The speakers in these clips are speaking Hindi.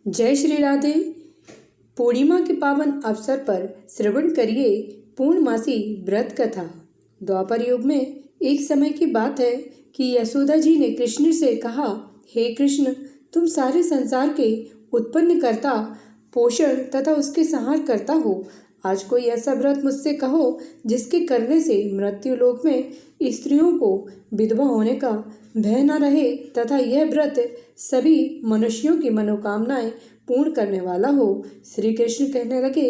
जय श्री राधे। पूर्णिमा के पावन अवसर पर श्रवण करिए पूर्णमासी व्रत कथा। द्वापर युग में एक समय की बात है कि यशोदा जी ने कृष्ण से कहा, हे कृष्ण, तुम सारे संसार के उत्पन्न करता, पोषण तथा उसके संहार करता हो। आज कोई ऐसा व्रत मुझसे कहो जिसके करने से मृत्यु लोक में स्त्रियों को विधवा होने का भय न रहे तथा यह व्रत सभी मनुष्यों की मनोकामनाएं पूर्ण करने वाला हो। श्री कृष्ण कहने लगे,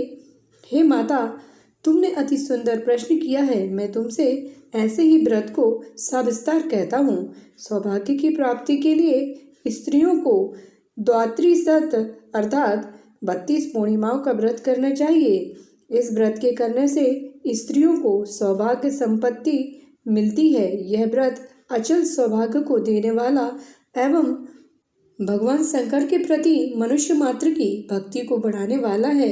हे माता, तुमने अति सुंदर प्रश्न किया है। मैं तुमसे ऐसे ही व्रत को सविस्तार कहता हूँ। सौभाग्य की प्राप्ति के लिए स्त्रियों को द्वात्रिशत अर्थात 32 पूर्णिमाओं का व्रत करना चाहिए। इस व्रत के करने से स्त्रियों को सौभाग्य संपत्ति मिलती है। यह व्रत अचल सौभाग्य को देने वाला एवं भगवान शंकर के प्रति मनुष्य मात्र की भक्ति को बढ़ाने वाला है।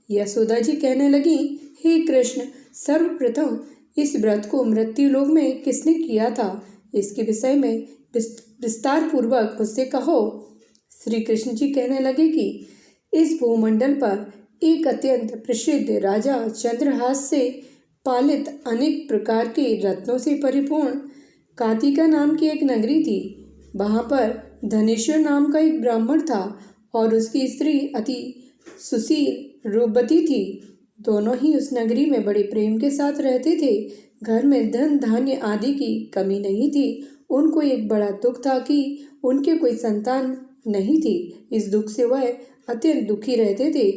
यशोदा जी कहने लगी, हे कृष्ण, सर्वप्रथम इस व्रत को मृत्यु लोक में किसने किया था, इसके विषय में विस्तार पूर्वक मुझसे कहो। श्री कृष्ण जी कहने लगे कि इस भूमंडल पर एक अत्यंत प्रसिद्ध राजा चंद्रहास से पालित अनेक प्रकार के रत्नों से परिपूर्ण कातिका नाम की एक नगरी थी। वहाँ पर धनेश्वर नाम का एक ब्राह्मण था और उसकी स्त्री अति सुशील रूपवती थी। दोनों ही उस नगरी में बड़े प्रेम के साथ रहते थे। घर में धन धान्य आदि की कमी नहीं थी। उनको एक बड़ा दुख था कि उनके कोई संतान नहीं थी। इस दुख से वह अत्यंत दुखी रहते थे।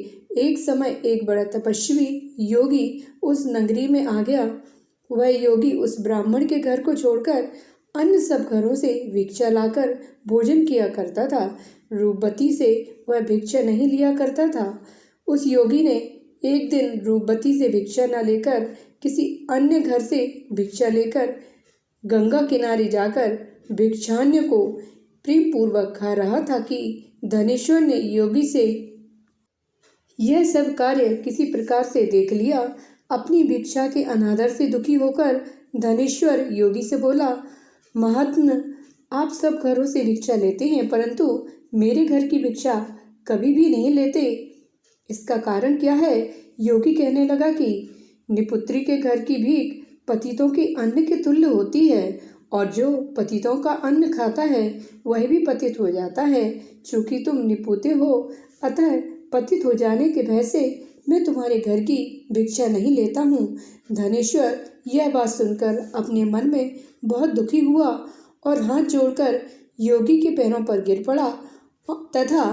एक समय एक बड़ा तपस्वी योगी उस नगरी में आ गया। वह योगी उस ब्राह्मण के घर को छोड़कर अन्य सब घरों से भिक्षा लाकर भोजन किया करता था। रूपवती से वह भिक्षा नहीं लिया करता था। उस योगी ने एक दिन रूपवती से भिक्षा न लेकर किसी अन्य घर से भिक्षा लेकर गंगा किनारे जाकर भिक्षान्य को प्रेम पूर्वक खा रहा था कि धनेश्वर ने योगी से यह सब कार्य किसी प्रकार से देख लिया। अपनी भिक्षा के अनादर से दुखी होकर धनेश्वर योगी से बोला, महात्मा, आप सब घरों से भिक्षा लेते हैं परंतु मेरे घर की भिक्षा कभी भी नहीं लेते। इसका कारण क्या है? योगी कहने लगा कि निपुत्री के घर की भीख पतितों के अन्न के तुल्य होती है और जो पतितों का अन्न खाता है वह भी पतित हो जाता है। चूंकि तुम निपुते हो अतः पतित हो जाने के भय से मैं तुम्हारे घर की भिक्षा नहीं लेता हूँ। धनेश्वर यह बात सुनकर अपने मन में बहुत दुखी हुआ और हाथ जोड़कर योगी के पैरों पर गिर पड़ा तथा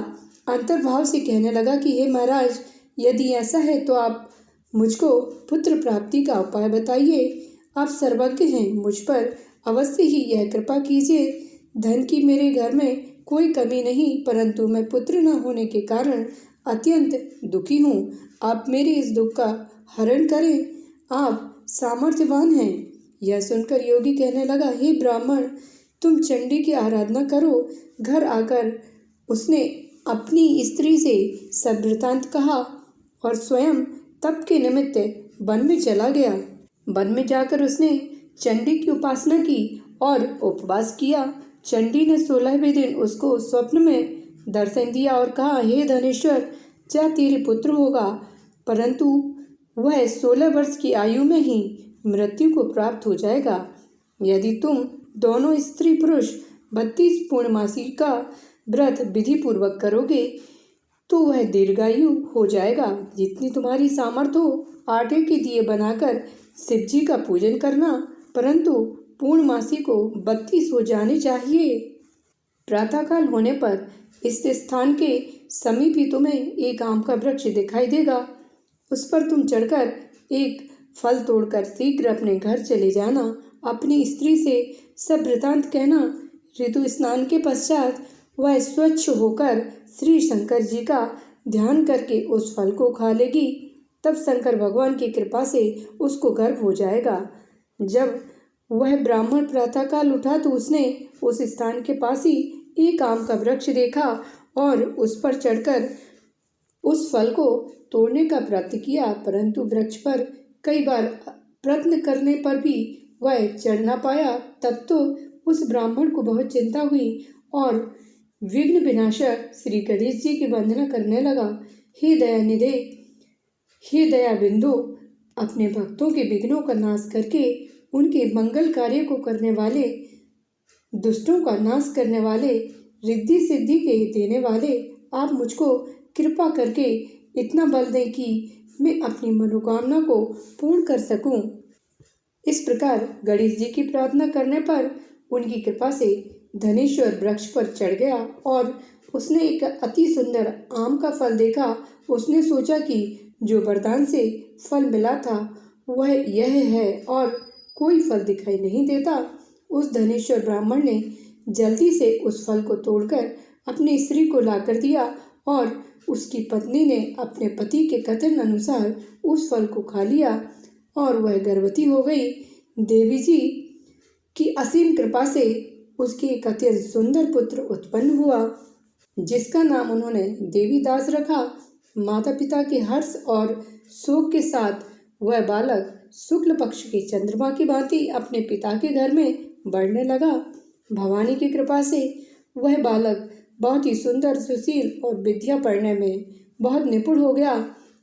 अंतर्भाव से कहने लगा कि हे महाराज, यदि ऐसा है तो आप मुझको पुत्र प्राप्ति का उपाय बताइए। आप सर्वज्ञ हैं, मुझ पर अवश्य ही यह कृपा कीजिए। धन की मेरे घर में कोई कमी नहीं परंतु मैं पुत्र न होने के कारण अत्यंत दुखी हूँ। आप मेरे इस दुख का हरण करें, आप सामर्थ्यवान हैं। यह सुनकर योगी कहने लगा, हे ब्राह्मण, तुम चंडी की आराधना करो। घर आकर उसने अपनी स्त्री से सब वृतांत कहा और स्वयं तप के निमित्त वन में चला गया। वन में जाकर उसने चंडी की उपासना की और उपवास किया। चंडी ने 16वें दिन उसको स्वप्न में दर्शन दिया और कहा, हे धनेश्वर, जा तेरे पुत्र होगा परंतु वह 16 वर्ष की आयु में ही मृत्यु को प्राप्त हो जाएगा। यदि तुम दोनों स्त्री पुरुष 32 पूर्णमासी का व्रत विधि पूर्वक करोगे तो वह दीर्घायु हो जाएगा। जितनी तुम्हारी सामर्थ्य हो आटे के दिए बनाकर शिव जी का पूजन करना परंतु पूर्णमासी को 32 हो जाने चाहिए। प्रातःकाल होने पर इस स्थान के समीप ही तुम्हें एक आम का वृक्ष दिखाई देगा। उस पर तुम चढ़कर एक फल तोड़कर शीघ्र अपने घर चले जाना। अपनी स्त्री से सब वृतांत कहना। ऋतु स्नान के पश्चात वह स्वच्छ होकर श्री शंकर जी का ध्यान करके उस फल को खा लेगी। तब शंकर भगवान की कृपा से उसको गर्भ हो जाएगा। जब वह ब्राह्मण प्रातःकाल उठा तो उसने उस स्थान के पास ही एक आम का वृक्ष देखा और उस पर चढ़कर उस फल को तोड़ने का प्रयत्न किया परंतु वृक्ष पर कई बार प्रयत्न करने पर भी वह चढ़ ना पाया। तब तो उस ब्राह्मण को बहुत चिंता हुई और विघ्न विनाशक श्री गणेश जी की वंदना करने लगा। हे दयानिधे, हे दया बिंदु, अपने भक्तों के विघ्नों का नाश करके उनके मंगल कार्य को करने वाले, दुष्टों का नाश करने वाले, रिद्धि सिद्धि के देने वाले, आप मुझको कृपा करके इतना बल दें कि मैं अपनी मनोकामना को पूर्ण कर सकूं। इस प्रकार गणेश जी की प्रार्थना करने पर उनकी कृपा से धनेश्वर वृक्ष पर चढ़ गया और उसने एक अति सुंदर आम का फल देखा। उसने सोचा कि जो वरदान से फल मिला था वह यह है और कोई फल दिखाई नहीं देता। उस धनेश्वर ब्राह्मण ने जल्दी से उस फल को तोड़कर अपनी स्त्री को लाकर दिया और उसकी पत्नी ने अपने पति के कथन अनुसार उस फल को खा लिया और वह गर्भवती हो गई। देवी जी की असीम कृपा से उसके एक अत्यंत सुंदर पुत्र उत्पन्न हुआ, जिसका नाम उन्होंने देवीदास रखा। माता पिता के हर्ष और शोक के साथ वह बालक शुक्ल पक्ष के चंद्रमा की भांति अपने पिता के घर में बढ़ने लगा। भवानी की कृपा से वह बालक बहुत ही सुंदर, सुशील और विद्या पढ़ने में बहुत निपुण हो गया।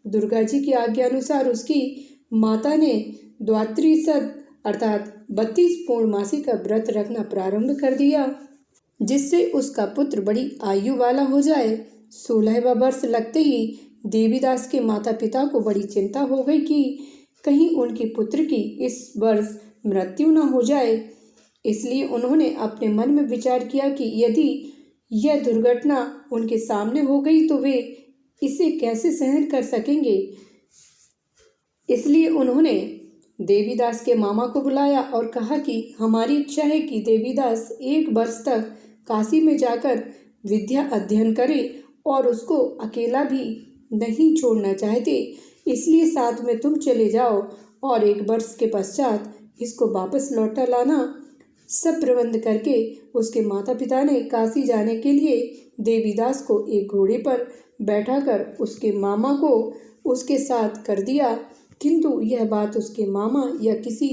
दुर्गा जी की आज्ञा अनुसार उसकी माता ने द्वात्री सद अर्थात 32 पूर्णमासी का व्रत रखना प्रारंभ कर दिया, जिससे उसका पुत्र बड़ी आयु वाला हो जाए। 16वां वर्ष लगते ही देवीदास के माता पिता को बड़ी चिंता हो गई कि कहीं उनके पुत्र की इस वर्ष मृत्यु न हो जाए। इसलिए उन्होंने अपने मन में विचार किया कि यदि यह दुर्घटना उनके सामने हो गई तो वे इसे कैसे सहन कर सकेंगे। इसलिए उन्होंने देवीदास के मामा को बुलाया और कहा कि हमारी इच्छा है कि देवीदास 1 वर्ष तक काशी में जाकर विद्या अध्ययन करे और उसको अकेला भी नहीं छोड़ना चाहते, इसलिए साथ में तुम चले जाओ और 1 वर्ष के पश्चात इसको वापस लौटा लाना। सब प्रबंध करके उसके माता पिता ने काशी जाने के लिए देवीदास को एक घोड़े पर बैठाकर उसके मामा को उसके साथ कर दिया, किंतु यह बात उसके मामा या किसी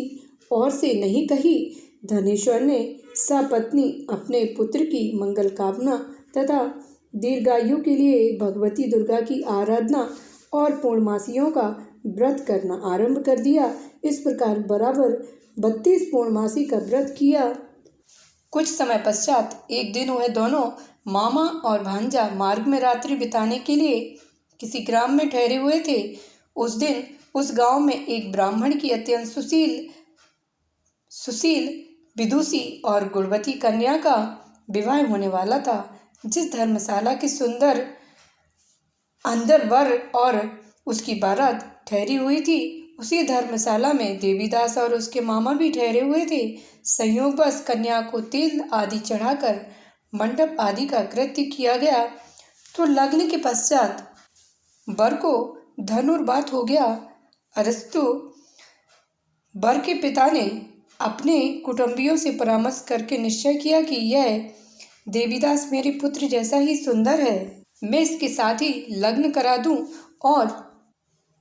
और से नहीं कही। धनेश्वर ने सपत्नी अपने पुत्र की मंगल कामना तथा दीर्घायु के लिए भगवती दुर्गा की आराधना और पूर्णमासियों का व्रत करना आरंभ कर दिया। इस प्रकार बराबर 32 पूर्णमासी का व्रत किया। कुछ समय पश्चात एक दिन वह दोनों मामा और भांजा मार्ग में रात्रि बिताने के लिए किसी ग्राम में ठहरे हुए थे। उस दिन उस गांव में एक ब्राह्मण की अत्यंत सुशील, विदुषी और गुणवती कन्या का विवाह होने वाला था। जिस धर्मशाला के सुंदर अंदर वर और उसकी बारात ठहरी हुई थी, उसी धर्मशाला में देवीदास और उसके मामा भी ठहरे हुए थे। संयोगवश कन्या को तेल आदि चढ़ाकर मंडप आदि का कृत्य किया गया तो लगने के पश्चात वर को धनुर्वात हो गया। अरस्तु वर के पिता ने अपने कुटुंबियों से परामर्श करके निश्चय किया कि यह देवीदास मेरे पुत्र जैसा ही सुंदर है, मैं इसके साथ ही लग्न करा दूं और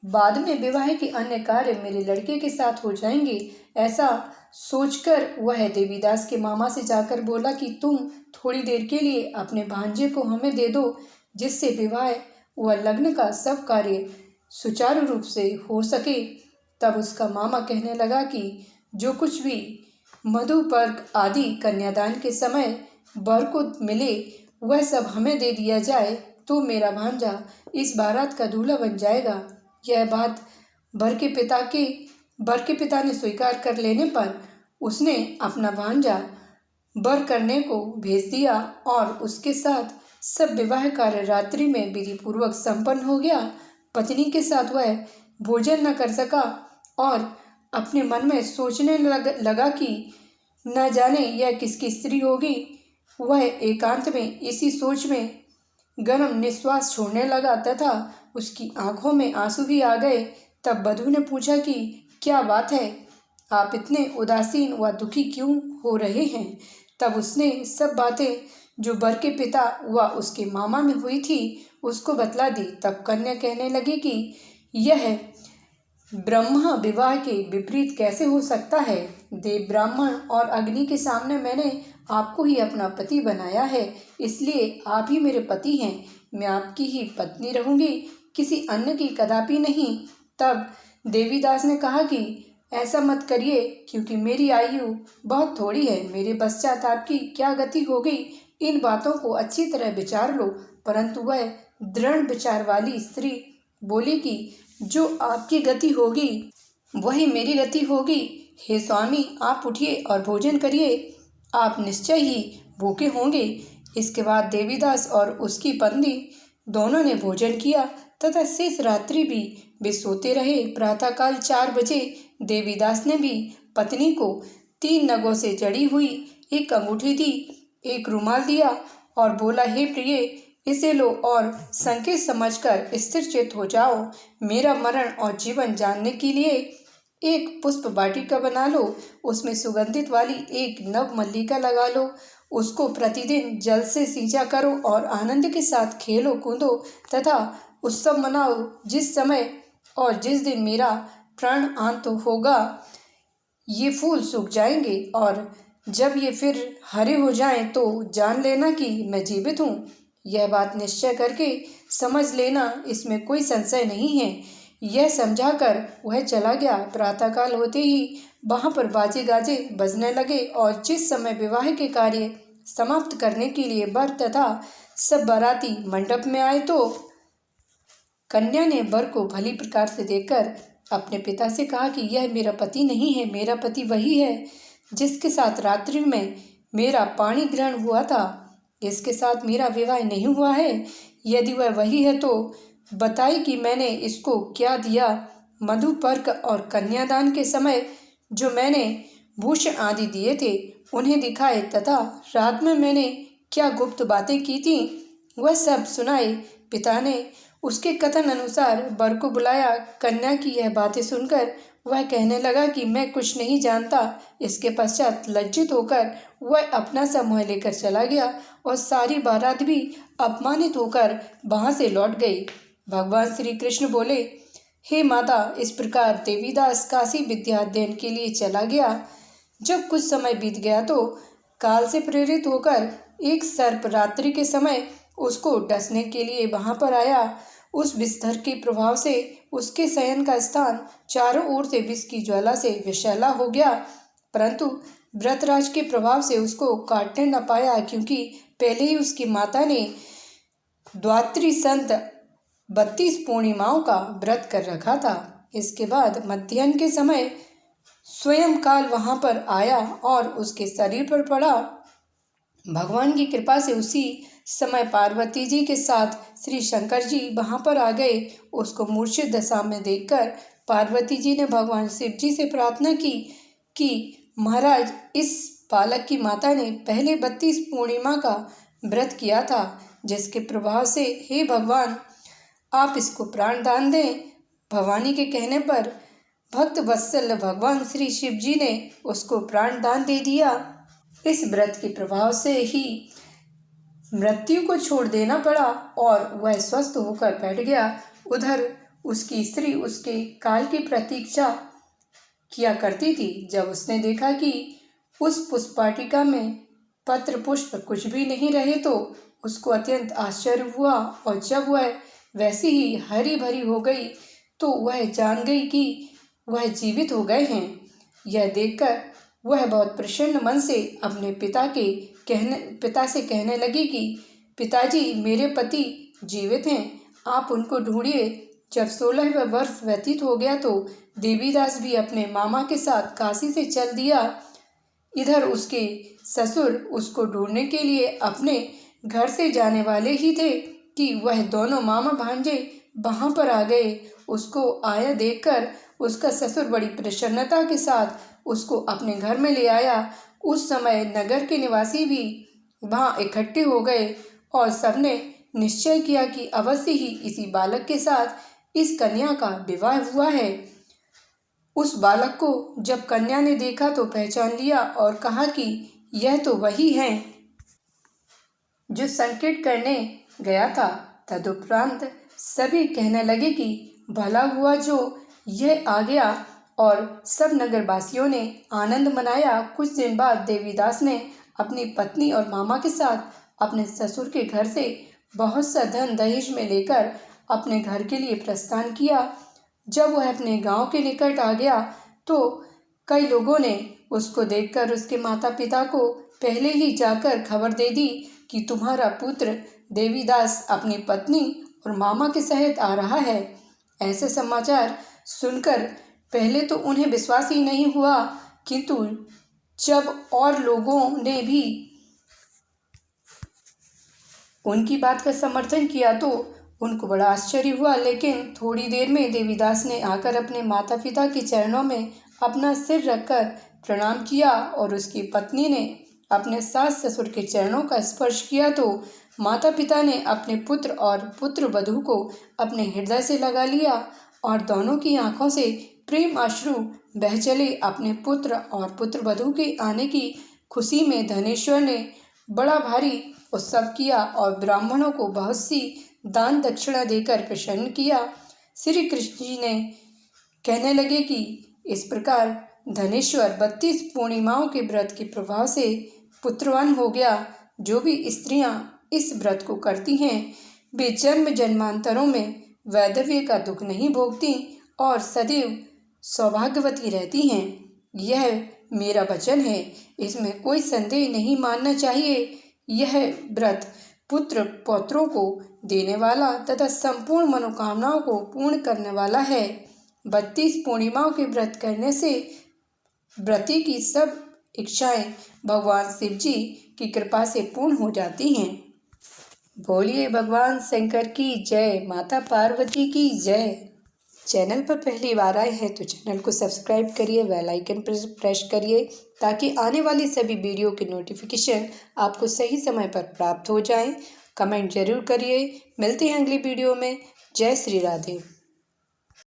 बाद में विवाह के अन्य कार्य मेरे लड़के के साथ हो जाएंगे। ऐसा सोचकर वह देवीदास के मामा से जाकर बोला कि तुम थोड़ी देर के लिए अपने भांजे को हमें दे दो, जिससे विवाह व लग्न का सब कार्य सुचारू रूप से हो सके। तब उसका मामा कहने लगा कि जो कुछ भी मधुपर्क आदि कन्यादान के समय वर को मिले वह सब हमें दे दिया जाए तो मेरा भांजा इस बारात का दूल्हा बन जाएगा। यह बात वर के पिता ने स्वीकार कर लेने पर उसने अपना भांजा वर करने को भेज दिया और उसके साथ सब विवाह कार्य रात्रि में विधि पूर्वक संपन्न हो गया। पत्नी के साथ वह भोजन न कर सका और अपने मन में सोचने लगा कि न जाने यह किसकी स्त्री होगी। वह एकांत में इसी सोच में गर्म निश्वास छोड़ने लगा तथा उसकी आंखों में आंसू भी आ गए। तब वधू ने पूछा कि क्या बात है, आप इतने उदासीन व दुखी क्यों हो रहे हैं। तब उसने सब बातें जो वर के पिता व उसके मामा में हुई थी उसको बतला दी। तब कन्या कहने लगी कि यह ब्रह्मा विवाह के विपरीत कैसे हो सकता है। देव ब्राह्मण और अग्नि के सामने मैंने आपको ही अपना पति बनाया है, इसलिए आप ही मेरे पति हैं। मैं आपकी ही पत्नी रहूंगी, किसी अन्य की कदापि नहीं। तब देवीदास ने कहा कि ऐसा मत करिए, क्योंकि मेरी आयु बहुत थोड़ी है। मेरे पश्चात आपकी क्या गति होगी, इन बातों को अच्छी तरह विचार लो। परंतु वह दृढ़ विचार वाली स्त्री बोली कि जो आपकी गति होगी वही मेरी गति होगी। हे स्वामी, आप उठिए और भोजन करिए, आप निश्चय ही भूखे होंगे। इसके बाद देवीदास और उसकी पत्नी दोनों ने भोजन किया तथा शेष रात्रि भी वे सोते रहे। प्रातःकाल 4 बजे देवीदास ने भी पत्नी को 3 नगों से जड़ी हुई एक अंगूठी दी, एक रुमाल दिया और बोला, हे प्रिय, इसे लो और संकेत समझकर स्थिर चित्त हो जाओ। मेरा मरण और जीवन जानने के लिए एक पुष्प वाटिका बना लो, उसमें सुगंधित वाली एक नव मल्लिका लगा लो, उसको प्रतिदिन जल से सींचा करो और आनंद के साथ खेलो कूदो तथा उत्सव मनाओ। जिस समय और जिस दिन मेरा प्राण अंत होगा, ये फूल सूख जाएंगे और जब ये फिर हरे हो जाएं तो जान लेना कि मैं जीवित हूँ। यह बात निश्चय करके समझ लेना, इसमें कोई संशय नहीं है। यह समझाकर वह चला गया। प्रातःकाल होते ही वहाँ पर बाजे गाजे बजने लगे और जिस समय विवाह के कार्य समाप्त करने के लिए वर तथा सब बाराती मंडप में आए तो कन्या ने वर को भली प्रकार से देखकर अपने पिता से कहा कि यह मेरा पति नहीं है, मेरा पति वही है जिसके साथ रात्रि में मेरा पाणी ग्रहण हुआ था। इसके साथ मेरा विवाह नहीं हुआ है। यदि वह वही है तो बताई कि मैंने इसको क्या दिया। मधुपर्क और कन्यादान के समय जो मैंने भूषण आदि दिए थे उन्हें दिखाए तथा रात में मैंने क्या गुप्त बातें की थी वह सब सुनाए। पिता ने उसके कथन अनुसार वर को बुलाया। कन्या की यह बातें सुनकर वह कहने लगा कि मैं कुछ नहीं जानता। इसके पश्चात लज्जित होकर वह अपना समूह लेकर चला गया और सारी बारात भी अपमानित होकर वहां से लौट गई। भगवान श्री कृष्ण बोले, हे माता, इस प्रकार देवीदास काशी विद्या अध्ययन के लिए चला गया। जब कुछ समय बीत गया तो काल से प्रेरित होकर एक सर्प रात्रि के समय उसको डसने के लिए वहां पर आया। उस विषधर के प्रभाव से उसके शयन का स्थान चारों ओर से विष की ज्वाला से विषैला हो गया, परंतु व्रतराज के प्रभाव से उसको काटने न पाया, क्योंकि पहले ही उसकी माता ने द्वात्री संत 32 पूर्णिमाओं का व्रत कर रखा था। इसके बाद मध्याह्न के समय स्वयं काल वहां पर आया और उसके शरीर पर पड़ा। भगवान की कृपा से उसी समय पार्वती जी के साथ श्री शंकर जी वहां पर आ गए। उसको मूर्छित दशा में देखकर पार्वती जी ने भगवान शिव जी से प्रार्थना की कि महाराज, इस बालक की माता ने पहले 32 पूर्णिमा का व्रत किया था, जिसके प्रभाव से हे भगवान आप इसको प्राण दान दें। भवानी के कहने पर भक्त वत्सल भगवान श्री शिव जी ने उसको प्राण दान दे दिया। इस व्रत के प्रभाव से ही मृत्यु को छोड़ देना पड़ा और वह स्वस्थ होकर बैठ गया। उधर उसकी स्त्री उसके काल की प्रतीक्षा किया करती थी। जब उसने देखा कि उस पुष्पाटिका में पत्र पुष्प कुछ भी नहीं रहे तो उसको अत्यंत आश्चर्य हुआ और जब वह वैसी ही हरी भरी हो गई तो वह जान गई कि वह जीवित हो गए हैं। यह देखकर वह बहुत प्रसन्न मन से अपने पिता से कहने लगी कि पिताजी, मेरे पति जीवित हैं, आप उनको ढूंढिए। जब 16वें वर्ष व्यतीत हो गया तो देवीदास भी अपने मामा के साथ काशी से चल दिया। इधर उसके ससुर उसको ढूंढने के लिए अपने घर से जाने वाले ही थे कि वह दोनों मामा भांजे वहां पर आ गए। उसको आया देखकर उसका ससुर बड़ी प्रसन्नता के साथ उसको अपने घर में ले आया। उस समय नगर के निवासी भी वहां इकट्ठे हो गए और सबने निश्चय किया कि अवश्य ही इसी बालक के साथ इस कन्या का विवाह हुआ है। उस बालक को जब कन्या ने देखा तो पहचान लिया और कहा कि यह तो वही है जो संकेत करने गया था। तदुपरांत सभी कहने लगे कि भला हुआ जो यह आ गया और सब नगरवासियों ने आनंद मनाया। कुछ दिन बाद देवीदास ने अपनी पत्नी और मामा के साथ अपने ससुर के घर से बहुत सा धन दहेज में लेकर अपने घर के लिए प्रस्थान किया। जब वह अपने गांव के निकट आ गया तो कई लोगों ने उसको देखकर उसके माता पिता को पहले ही जाकर खबर दे दी कि तुम्हारा पुत्र देवीदास अपनी पत्नी और मामा के सहित आ रहा है। ऐसे समाचार सुनकर पहले तो उन्हें विश्वास ही नहीं हुआ, किंतु जब और लोगों ने भी उनकी बात का समर्थन किया तो उनको बड़ा आश्चर्य हुआ। लेकिन थोड़ी देर में देवीदास ने आकर अपने माता पिता के चरणों में अपना सिर रखकर प्रणाम किया और उसकी पत्नी ने अपने सास ससुर के चरणों का स्पर्श किया तो माता पिता ने अपने पुत्र और पुत्र वधू को अपने हृदय से लगा लिया और दोनों की आंखों से प्रेम अश्रु बह चले। अपने पुत्र और पुत्र वधू के आने की खुशी में धनेश्वर ने बड़ा भारी उत्सव किया और ब्राह्मणों को बहुत सी दान दक्षिणा देकर प्रसन्न किया। श्री कृष्ण जी ने कहने लगे कि इस प्रकार धनेश्वर 32 पूर्णिमाओं के व्रत के प्रभाव से पुत्रवान हो गया। जो भी स्त्रियां इस व्रत को करती हैं वे जन्म जन्मांतरों में वैधव्य का दुख नहीं भोगती और सदैव सौभाग्यवती रहती हैं। यह मेरा वचन है, इसमें कोई संदेह नहीं मानना चाहिए। यह व्रत पुत्र पौत्रों को देने वाला तथा संपूर्ण मनोकामनाओं को पूर्ण करने वाला है। 32 पूर्णिमाओं के व्रत करने से व्रती की सब इच्छाएं भगवान शिव जी की कृपा से पूर्ण हो जाती हैं। बोलिए भगवान शंकर की जय, माता पार्वती की जय। चैनल पर पहली बार आए हैं तो चैनल को सब्सक्राइब करिए, बेल आइकन पर प्रेस करिए ताकि आने वाली सभी वीडियो की नोटिफिकेशन आपको सही समय पर प्राप्त हो जाएं। कमेंट जरूर करिए। मिलते हैं अगली वीडियो में। जय श्री राधे।